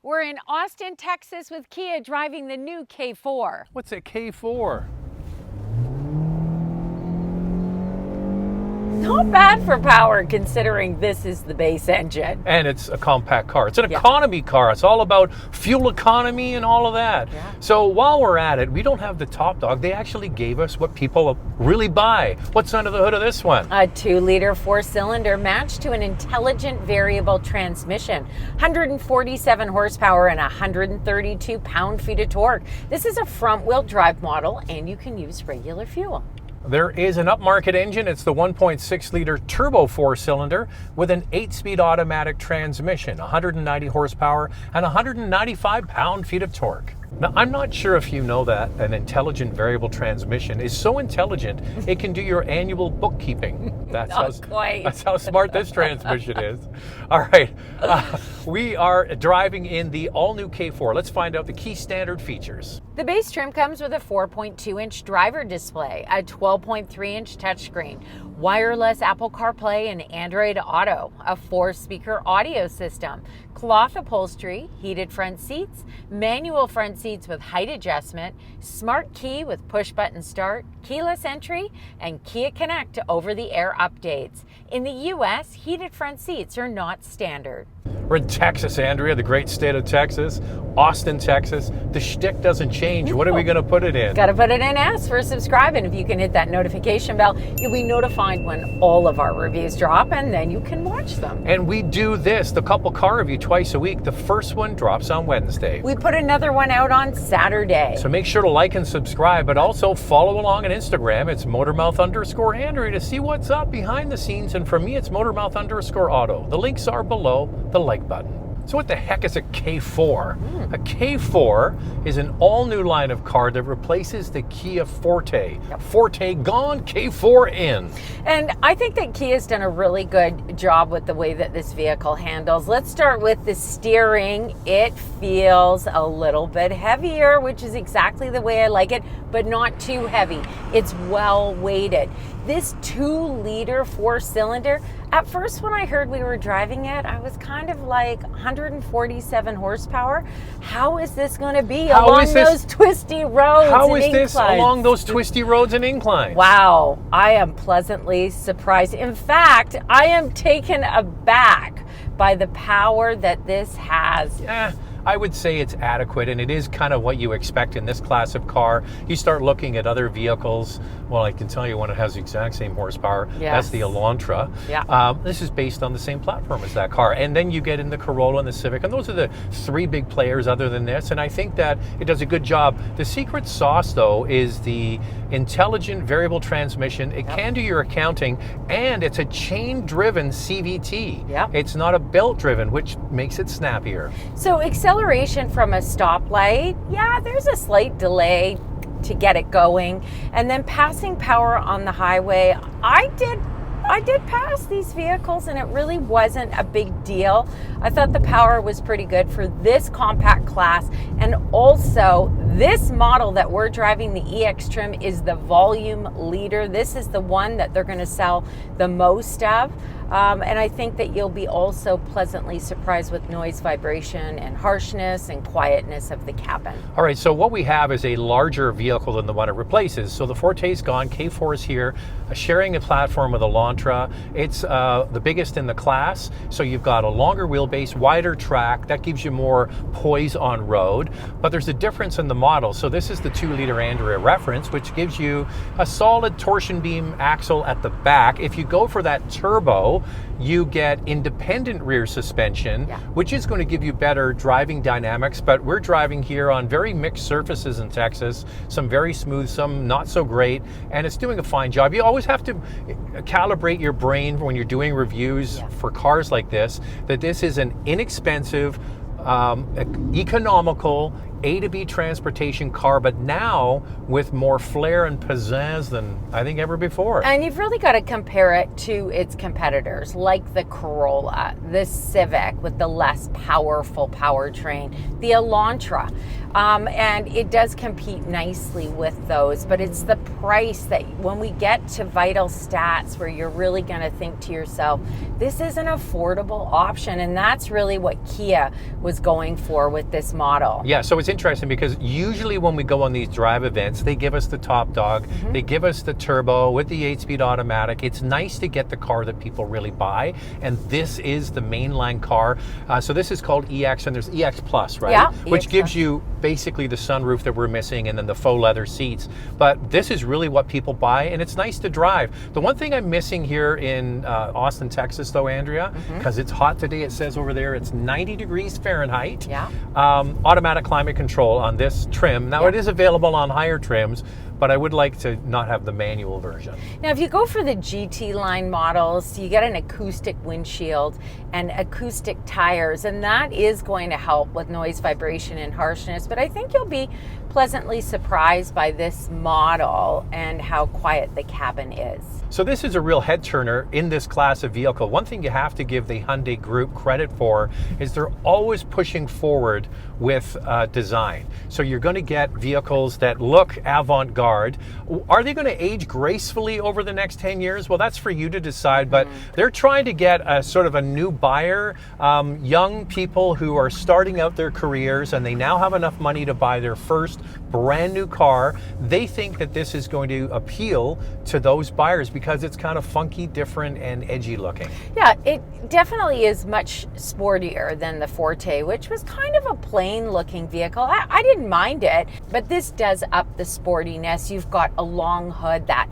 We're in Austin, Texas with Kia driving the new K4. What's a K4? Not bad for power considering this is the base engine. And it's a compact car. It's an economy car. It's all about fuel economy and all of that. Yeah. So while we're at it, we don't have the top dog. They actually gave us what people really buy. What's under the hood of this one? A 2-liter 4-cylinder matched to an intelligent variable transmission. 147 horsepower and 132 pound-feet of torque. This is a front-wheel drive model and you can use regular fuel. There is an upmarket engine. It's the 1.6-liter turbo 4-cylinder with an 8-speed automatic transmission, 190 horsepower and 195 pound-feet of torque. Now, I'm not sure if you know that an intelligent variable transmission is so intelligent it can do your annual bookkeeping. That's how smart this transmission is. All right, we are driving in the all-new K4. Let's find out the key standard features. The base trim comes with a 4.2-inch driver display, a 12.3-inch touchscreen, wireless Apple Carplay and Android Auto, a 4-speaker audio system, cloth upholstery, heated front seats, manual front seats with height adjustment, smart key with push-button start, keyless entry, and Kia Connect over-the-air updates. In the U.S., heated front seats are not standard. We're in Texas, Andrea, the great state of Texas, Austin, Texas. The shtick doesn't change. What are we going to put it in? Got to put it in S for subscribe, and if you can hit that notification bell, you'll be notified when all of our reviews drop, and then you can watch them. And we do this, the couple car review, twice a week. The first one drops on Wednesday. We put another one out on Saturday. So make sure to like and subscribe, but also follow along on Instagram. It's Motormouth_Andrea to see what's up behind the scenes. And for me, it's Motormouth_Auto. The links are below the like button. So what the heck is a K4? A K4 is an all-new line of car that replaces the Kia Forte. Forte gone, K4 in. And I think that Kia's done a really good job with the way that this vehicle handles. Let's start with the steering. It feels a little bit heavier, which is exactly the way I like it, but not too heavy. It's well weighted. This 2-liter 4-cylinder, at first when I heard we were driving it, I was kind of like 147 horsepower. How is this going to be along those twisty roads and inclines? How is this along those twisty roads and inclines? Wow, I am pleasantly surprised. In fact, I am taken aback by the power that this has. I would say it's adequate, and it is kind of what you expect in this class of car. You start looking at other vehicles. Well, I can tell you one that has the exact same horsepower. Yes. That's the Elantra. Yeah. This is based on the same platform as that car. And then you get in the Corolla and the Civic, and those are the 3 big players other than this, and I think that it does a good job. The secret sauce, though, is the intelligent variable transmission. It can do your accounting, and it's a chain-driven CVT. It's not a belt-driven, which makes it snappier. So acceleration from a stoplight, there's a slight delay to get it going. And then passing power on the highway, I did pass these vehicles and it really wasn't a big deal. I thought the power was pretty good for this compact class. And also this model that we're driving, the EX trim, is the volume leader. This is the one that they're going to sell the most of. And I think that you'll be also pleasantly surprised with noise, vibration, and harshness and quietness of the cabin. All right, so what we have is a larger vehicle than the one it replaces. So the Forte's gone, K4 is here, sharing a platform with Elantra. It's the biggest in the class, so you've got a longer wheelbase, wider track. That gives you more poise on road, but there's a difference in the model. So this is the 2-liter Andrea reference, which gives you a solid torsion beam axle at the back. If you go for that turbo, you get independent rear suspension, which is going to give you better driving dynamics, but we're driving here on very mixed surfaces in Texas, some very smooth, some not so great, and it's doing a fine job. You always have to calibrate your brain when you're doing reviews for cars like this, that this is an inexpensive, economical A to B transportation car, but now with more flair and pizzazz than I think ever before. And you've really got to compare it to its competitors, like the Corolla, the Civic with the less powerful powertrain, the Elantra. And it does compete nicely with those, but it's the price that when we get to vital stats where you're really going to think to yourself, this is an affordable option. And that's really what Kia was going for with this model. Yeah, so it's interesting because usually when we go on these drive events, they give us the top dog, they give us the turbo with the 8-speed automatic. It's nice to get the car that people really buy, and this is the mainline car. So this is called EX, and there's EX Plus, right? Yeah, which EX gives Plus. you basically the sunroof that we're missing and then the faux leather seats. But this is really what people buy, and it's nice to drive. The one thing I'm missing here in Austin, Texas, though, Andrea, because it's hot today, it says over there it's 90 degrees Fahrenheit. Yeah. Automatic climate control on this trim. Now, it is available on higher trims, but I would like to not have the manual version. Now, if you go for the GT line models, you get an acoustic windshield and acoustic tires, and that is going to help with noise, vibration, and harshness. But I think you'll be pleasantly surprised by this model and how quiet the cabin is. So this is a real head turner in this class of vehicle. One thing you have to give the Hyundai Group credit for is they're always pushing forward with design. So you're going to get vehicles that look avant-garde. Are they going to age gracefully over the next 10 years? Well, that's for you to decide, but they're trying to get a sort of a new buyer, young people who are starting out their careers and they now have enough money to buy their first brand new car. They think that this is going to appeal to those buyers because it's kind of funky, different, and edgy looking. Yeah, it definitely is much sportier than the Forte, which was kind of a plain looking vehicle. I didn't mind it, but this does up the sportiness. You've got a long hood, that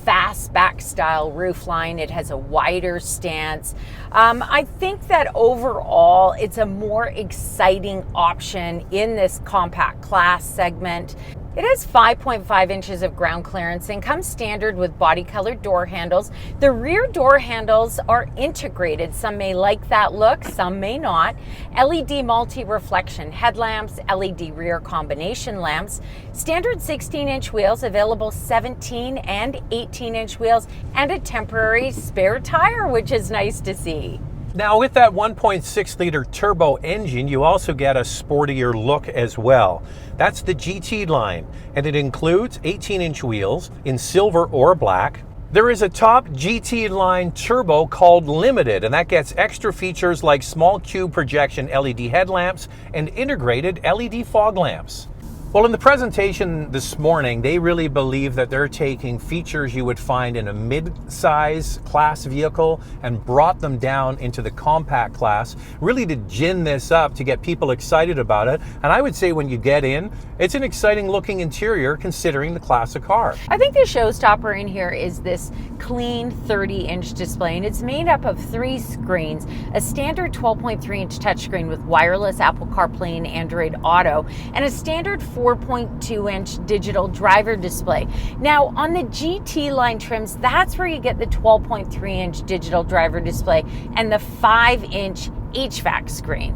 fastback style roofline. It has a wider stance. I think that overall it's a more exciting option in this compact class segment. It has 5.5 inches of ground clearance and comes standard with body colored door handles. The rear door handles are integrated. Some may like that look, some may not. LED multi-reflection headlamps, LED rear combination lamps, standard 16-inch wheels, available 17 and 18-inch wheels, and a temporary spare tire, which is nice to see. Now, with that 1.6 liter turbo engine, you also get a sportier look as well. That's the GT line, and it includes 18-inch wheels in silver or black. There is a top GT line turbo called Limited, and that gets extra features like small cube projection LED headlamps and integrated LED fog lamps. Well, in the presentation this morning, they really believe that they're taking features you would find in a mid-size class vehicle and brought them down into the compact class, really to gin this up to get people excited about it. And I would say when you get in, it's an exciting looking interior considering the class of car. I think the showstopper in here is this clean 30-inch display, and it's made up of 3 screens, a standard 12.3-inch touchscreen with wireless Apple Carplay and Android Auto, and a standard 4.2-inch digital driver display. Now, on the GT line trims, that's where you get the 12.3-inch digital driver display and the 5-inch HVAC screen.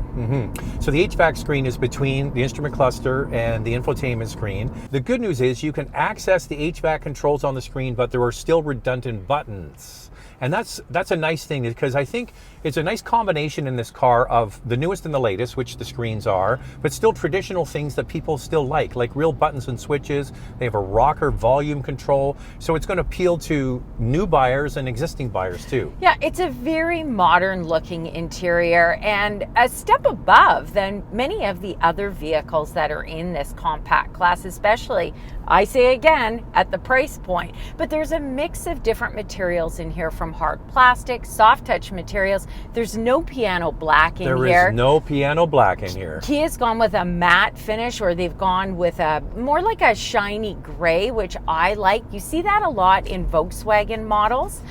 So the HVAC screen is between the instrument cluster and the infotainment screen. The good news is you can access the HVAC controls on the screen, but there are still redundant buttons. And that's a nice thing, because I think it's a nice combination in this car of the newest and the latest, which the screens are, but still traditional things that people still like real buttons and switches. They have a rocker volume control. So it's going to appeal to new buyers and existing buyers too. Yeah, it's a very modern looking interior and a step above than many of the other vehicles that are in this compact class, especially, I say again, at the price point. But there's a mix of different materials in here, from hard plastic, soft touch materials. There's no piano black in here. There is no piano black in here. Kia's gone with a matte finish, or they've gone with a more like a shiny gray, which I like. You see that a lot in Volkswagen models.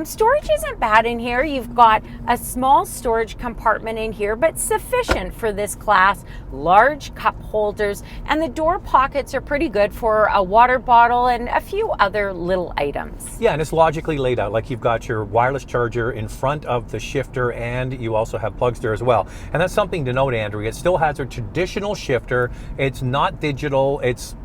Storage isn't bad in here. You've got a small storage compartment in here, but sufficient for this class. Large cup holders, and the door pockets are pretty good for a water bottle and a few other little items. Yeah, and it's logically laid out. Like, you've got your wireless charger in front of the shifter, and you also have plugs there as well. And that's something to note, Andrew. It still has a traditional shifter. It's not digital. It's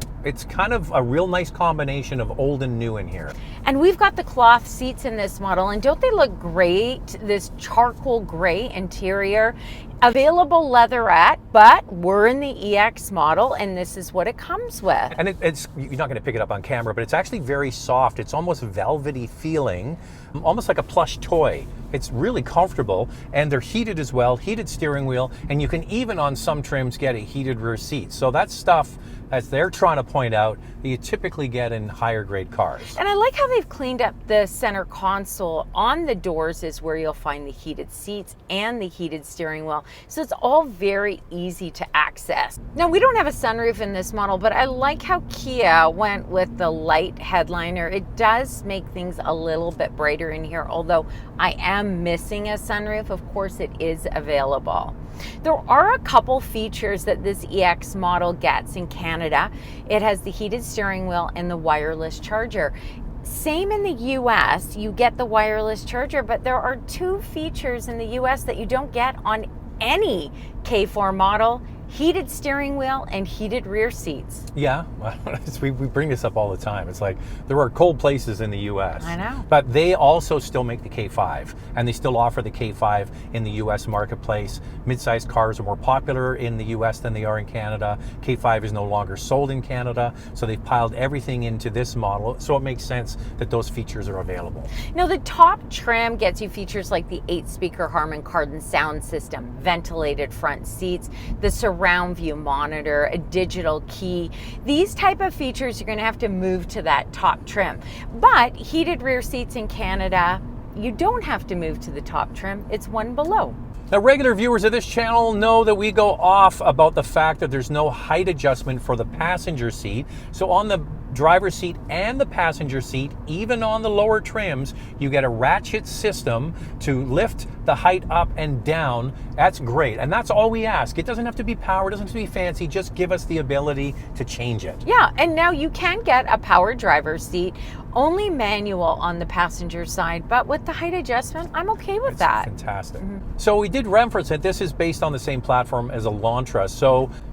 kind of a real nice combination of old and new in here. And we've got the cloth seats in this model, and don't they look great? This charcoal gray interior. Available leatherette, but we're in the EX model and this is what it comes with. And it's, you're not going to pick it up on camera, but it's actually very soft. It's almost velvety feeling, almost like a plush toy. It's really comfortable, and they're heated as well, heated steering wheel, and you can even on some trims get a heated rear seat. So that's stuff, as they're trying to point out, that you typically get in higher grade cars. And I like how they've cleaned up the center console. On the doors is where you'll find the heated seats and the heated steering wheel. So it's all very easy to access. Now, we don't have a sunroof in this model, but I like how Kia went with the light headliner. It does make things a little bit brighter in here, although I am missing a sunroof. Of course, it is available. There are a couple features that this EX model gets in Canada. It has the heated steering wheel and the wireless charger. Same in the US, you get the wireless charger, but there are two features in the US that you don't get on any K4 model: heated steering wheel and heated rear seats. Yeah, we bring this up all the time. It's like there are cold places in the US. I know. But they also still make the K5, and they still offer the K5 in the US marketplace. Mid-sized cars are more popular in the US than they are in Canada. K5 is no longer sold in Canada, so they've piled everything into this model, so it makes sense that those features are available. Now, the top trim gets you features like the 8-speaker Harman Kardon sound system, ventilated front seats, the surround view monitor, a digital key. These type of features, you're going to have to move to that top trim. But heated rear seats in Canada, you don't have to move to the top trim. It's one below. Now, regular viewers of this channel know that we go off about the fact that there's no height adjustment for the passenger seat. So on the driver's seat and the passenger seat, even on the lower trims, you get a ratchet system to lift the height up and down. That's great, and that's all we ask. It doesn't have to be power, it doesn't have to be fancy, just give us the ability to change it. Yeah, and now you can get a power driver's seat, only manual on the passenger side, but with the height adjustment, I'm okay with that. Fantastic. So we did reference that this is based on the same platform as a Elantra,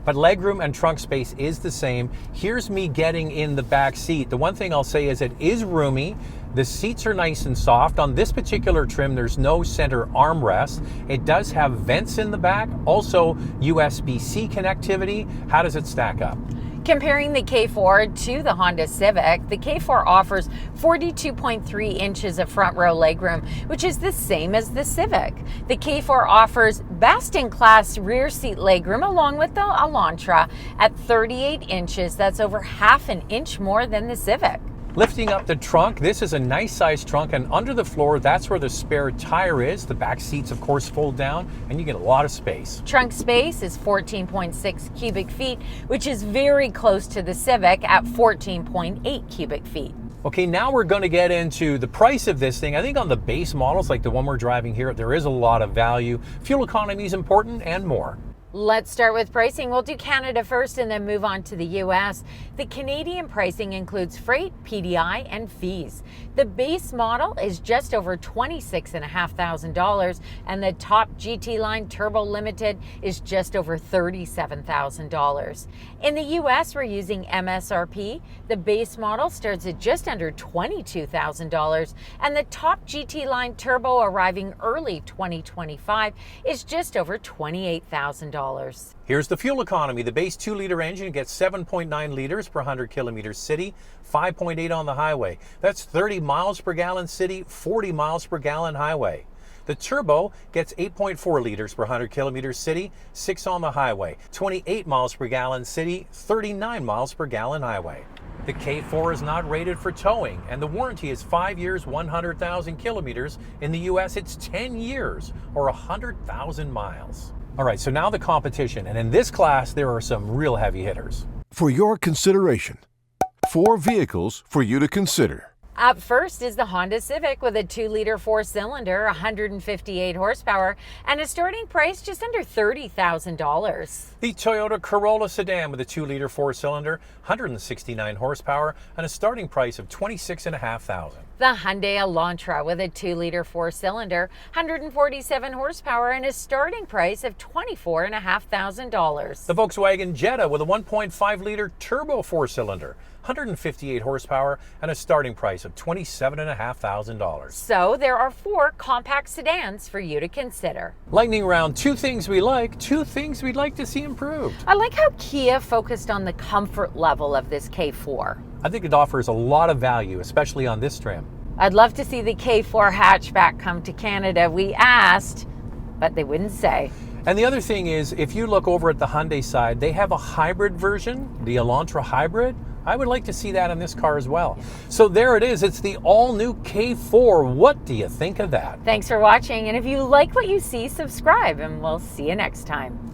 but legroom and trunk space is the same. Here's me getting in the back seat. The one thing I'll say is it is roomy. The seats are nice and soft. On this particular trim, there's no center armrest. It does have vents in the back, also USB-C connectivity. How does it stack up? Comparing the K4 to the Honda Civic, the K4 offers 42.3 inches of front row legroom, which is the same as the Civic. The K4 offers best-in-class rear seat legroom along with the Elantra at 38 inches. That's over half an inch more than the Civic. Lifting up the trunk, this is a nice sized trunk, and under the floor, that's where the spare tire is. The back seats, of course, fold down, and you get a lot of space. Trunk space is 14.6 cubic feet, which is very close to the Civic at 14.8 cubic feet. Okay, now we're going to get into the price of this thing. I think on the base models, like the one we're driving here, there is a lot of value. Fuel economy is important, and more. Let's start with pricing. We'll do Canada first and then move on to the US. The Canadian pricing includes freight, PDI, and fees. The base model is just over $26,500, and the top GT line Turbo Limited is just over $37,000. In the US, we're using MSRP. The base model starts at just under $22,000, and the top GT line Turbo, arriving early 2025, is just over $28,000. Here's the fuel economy. The base 2-liter engine gets 7.9 liters per 100 kilometers city, 5.8 on the highway. That's 30 miles per gallon city, 40 miles per gallon highway. The turbo gets 8.4 liters per 100 kilometers city, 6 on the highway, 28 miles per gallon city, 39 miles per gallon highway. The K4 is not rated for towing, and the warranty is 5 years, 100,000 kilometers. In the US, it's 10 years or 100,000 miles. All right, so now the competition, and in this class, there are some real heavy hitters. For your consideration, 4 vehicles for you to consider. Up first is the Honda Civic with a 2-liter 4-cylinder, 158 horsepower, and a starting price just under $30,000. The Toyota Corolla sedan with a 2-liter 4-cylinder, 169 horsepower, and a starting price of $26,500. The Hyundai Elantra with a 2-liter 4-cylinder, 147 horsepower, and a starting price of $24,500. The Volkswagen Jetta with a 1.5-liter turbo 4-cylinder, 158 horsepower, and a starting price of $27,500. So there are 4 compact sedans for you to consider. Lightning round, 2 things we like, 2 things we'd like to see improved. I like how Kia focused on the comfort level of this K4. I think it offers a lot of value, especially on this trim. I'd love to see the K4 hatchback come to Canada. We asked, but they wouldn't say. And the other thing is, if you look over at the Hyundai side, they have a hybrid version, the Elantra Hybrid. I would like to see that in this car as well. So there it is. It's the all-new K4. What do you think of that? Thanks for watching, and if you like what you see, subscribe, and we'll see you next time.